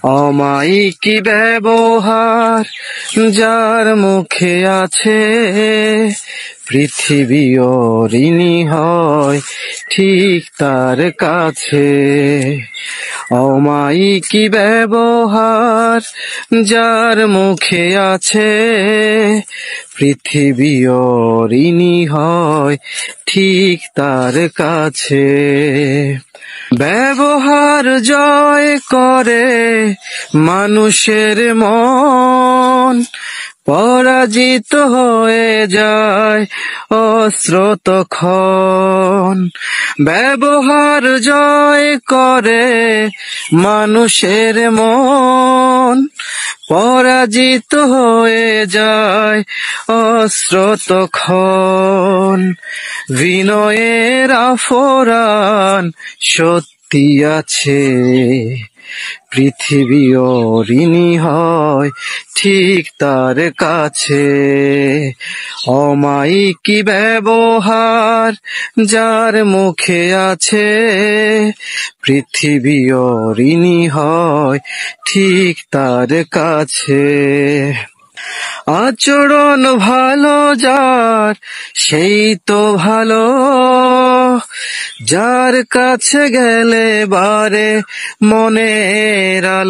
অমায়িক ব্যবহার যার মুখে আছে, পৃথিবী ঋণী হয় ঠিক তার কাছে। অমায়িক ব্যবহার যার মুখে আছে, পৃথিবী ঋণী হয় ঠিক তার কাছে। ব্যবহার জয় করে মানুষের মন, পরাজিত হয়ে যায় অস্ত্র তখন। ব্যবহার জয় করে মানুষের মন, পরাজিত হয়ে যায় অস্ত্র তখন। বিনয়ের আফরান সত্যি আছে, পৃথিবী ঋণী হয় ঠিক তার কাছে। অমায়িক ব্যবহার যার মুখে আছে, পৃথিবী ঋণী হয় ঠিক তার কাছে। আচরণ ভালো যার সেই তো ভালো, যার কাছে গেলে বারে মনের আলো।